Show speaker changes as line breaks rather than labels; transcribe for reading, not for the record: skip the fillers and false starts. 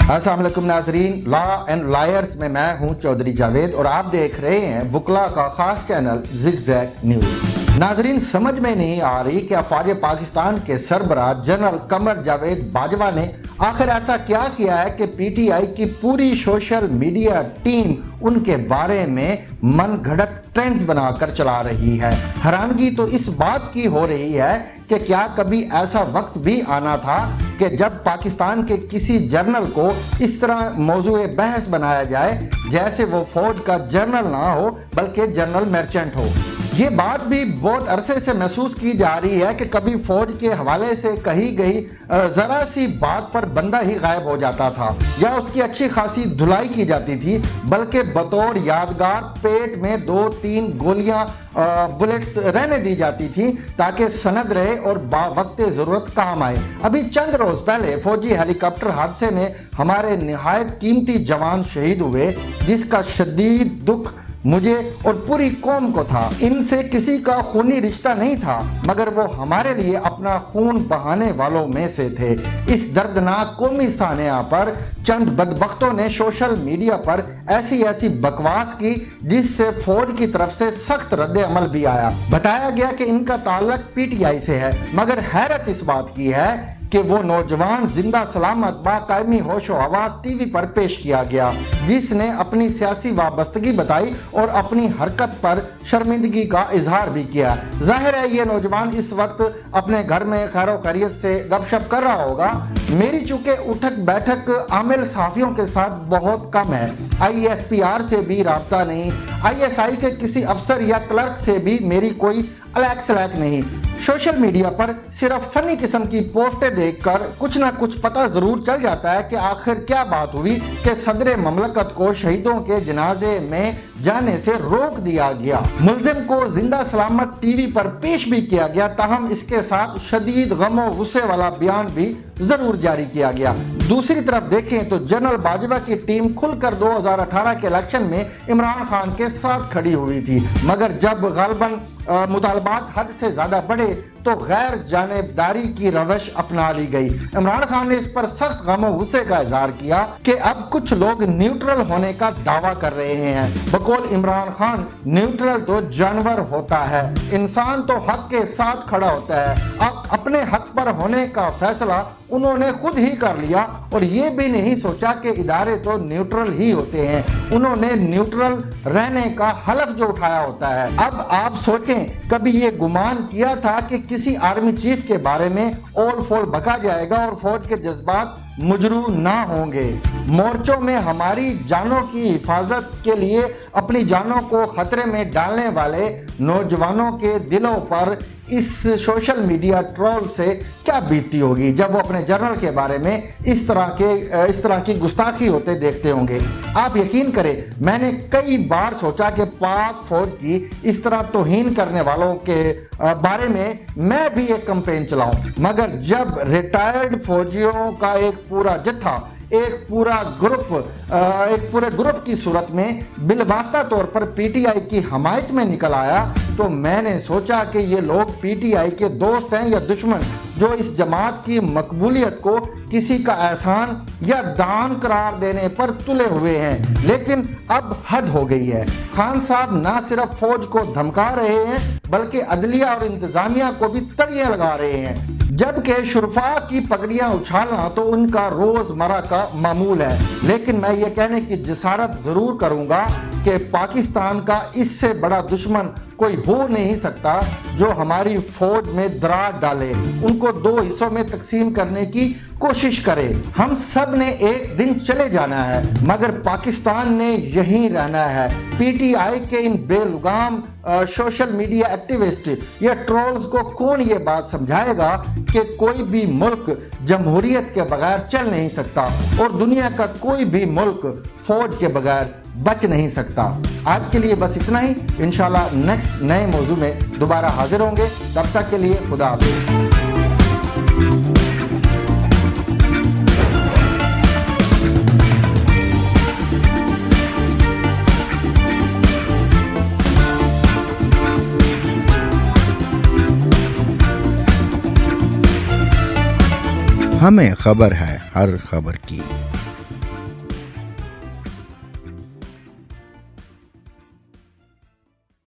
अस्सलाम वालेकुम नाजरीन, लॉ एंड लायर्स में मैं हूं चौधरी जावेद और आप देख रहे हैं वकला का खास चैनल ज़िगज़ैग न्यूज़। नाजरीन, समझ में नहीं आ रही कि अफवाज पाकिस्तान के सरबराह जनरल कमर जावेद बाजवा ने आखिर ऐसा क्या किया है कि पीटीआई की पूरी सोशल मीडिया टीम उनके बारे में मन घड़त ट्रेंड्स बनाकर चला रही है। हैरानगी तो इस बात की हो रही है कि क्या कभी ऐसा वक्त भी आना था कि जब पाकिस्तान के किसी जर्नल को इस तरह मौजूए बहस बनाया जाए जैसे वो फौज का जर्नल ना हो बल्कि जनरल मर्चेंट हो। ये बात भी बहुत अरसे से महसूस की जा रही है कि कभी फौज के हवाले से कही गई जरा सी बात पर बंदा ही गायब हो जाता था या उसकी अच्छी खासी धुलाई की जाती थी, बल्कि बतौर यादगार पेट में 2-3 गोलियां बुलेट्स रहने दी जाती थी ताकि सनद रहे और वक्त ज़रूरत काम आए। अभी चंद रोज़ पहले फौजी हेलीकॉप्टर हादसे में हमारे निहायत कीमती जवान शहीद हुए, जिसका शदीद दुख मुझे और पूरी कौम को था। इनसे किसी का खूनी रिश्ता नहीं था, मगर वो हमारे लिए अपना खून बहाने वालों में से थे। इस दर्दनाक कौमी सानिया पर चंद बदबख्तों ने सोशल मीडिया पर ऐसी बकवास की जिससे फौज की तरफ से सख्त रद्द अमल भी आया। बताया गया कि इनका ताल्लुक पीटीआई से है, मगर हैरत इस बात की है कि वो नौजवान जिंदा सलामत बाकायमी होशो हवास टीवी पर पेश किया गया, जिसने अपनी सियासी वाबस्तगी बताई और अपनी हरकत पर शर्मिंदगी का इजहार भी किया। जाहिर है ये नौजवान इस वक्त अपने घर में खैरो खैरियत से गपशप कर रहा होगा। मेरी चूंकि उठक बैठक आमिल सहाफियों के साथ बहुत कम है, ISPR से भी राब्ता नहीं, ISI के किसी अफसर या क्लर्क से भी मेरी कोई अलैक सलैक नहीं। सोशल मीडिया पर सिर्फ फनी किस्म की पोस्टें देखकर कुछ ना कुछ पता जरूर चल जाता है कि आखिर क्या बात हुई कि सदर ममलकत को शहीदों के जनाजे में जाने से रोक दिया गया। मुल्जिम को जिंदा सलामत टीवी पर पेश भी किया गया, ताहम इसके साथ शदीद गम और गुस्से वाला बयान भी जरूर जारी किया गया। दूसरी तरफ देखें तो जनरल बाजवा की टीम खुलकर 2018 के इलेक्शन में इमरान खान के साथ खड़ी हुई थी, मगर जब गालबन मुतालबात हद से ज्यादा बढ़े तो गैर जानिबदारी की रवश अपना ली गई। इमरान खान ने इस पर सख्त गम और गुस्से का इजहार किया कि अब कुछ लोग न्यूट्रल होने का दावा कर रहे हैं। बकौल इमरान खान, न्यूट्रल तो जानवर होता है, इंसान तो हक के साथ खड़ा होता है। अब अपने हक पर होने का फैसला उन्होंने खुद ही कर लिया और ये भी नहीं सोचा कि इदारे तो न्यूट्रल ही होते हैं। उन्होंने न्यूट्रल रहने का हलफ जो उठाया होता है। अब आप सोचें, कभी ये गुमान किया था कि किसी आर्मी चीफ के बारे में ओल फोल बका जाएगा और फौज के जज्बात मुजरू ना होंगे। मोर्चों में हमारी जानों की हिफाजत के लिए अपनी जानों को खतरे में डालने वाले नौजवानों के दिलों पर इस सोशल मीडिया ट्रोल से क्या बीतती होगी जब वो अपने जर्नल के बारे में इस तरह की गुस्ताखी होते देखते होंगे। आप यकीन करें, मैंने कई बार सोचा कि पाक फौज की इस तरह तौहीन करने वालों के बारे में मैं भी एक कैंपेन चलाऊं, मगर जब रिटायर्ड फौजियों का एक पूरा जत्था एक पूरे ग्रुप की सूरत में बिलवास्ता तौर पर पीटीआई की हमायत में निकल आया तो मैंने सोचा कि ये लोग पीटीआई के दोस्त हैं या दुश्मन, जो इस जमात की मकबूलियत को किसी का एहसान या दान करार देने पर तुले हुए हैं। लेकिन अब हद हो गई है। खान साहब ना सिर्फ फौज को धमका रहे हैं बल्कि अदलिया और इंतजामिया को भी तड़ियां लगा रहे हैं, जबकि शुरफा की पगड़ियां उछालना तो उनका रोजमर्रा का मामूल है। लेकिन मैं ये कहने की जसारत जरूर करूंगा कि पाकिस्तान का इससे बड़ा दुश्मन कोई हो नहीं सकता जो हमारी फौज में दरार डाले, उनको 2 हिस्सों में तकसीम करने की कोशिश करे। हम सब ने एक दिन चले जाना है, मगर पाकिस्तान ने यहीं रहना है। पीटीआई के इन बेलुगाम सोशल मीडिया एक्टिविस्ट या ट्रोल्स को कौन ये बात समझाएगा कि कोई भी मुल्क जमहूरियत के बगैर चल नहीं सकता और दुनिया का कोई भी मुल्क फौज के बगैर बच नहीं सकता। आज के लिए बस इतना ही। इंशाल्लाह नेक्स्ट नए मौजू में दोबारा हाजिर होंगे। तब तक के लिए खुदा हाफिज़।
हमें खबर है हर खबर की।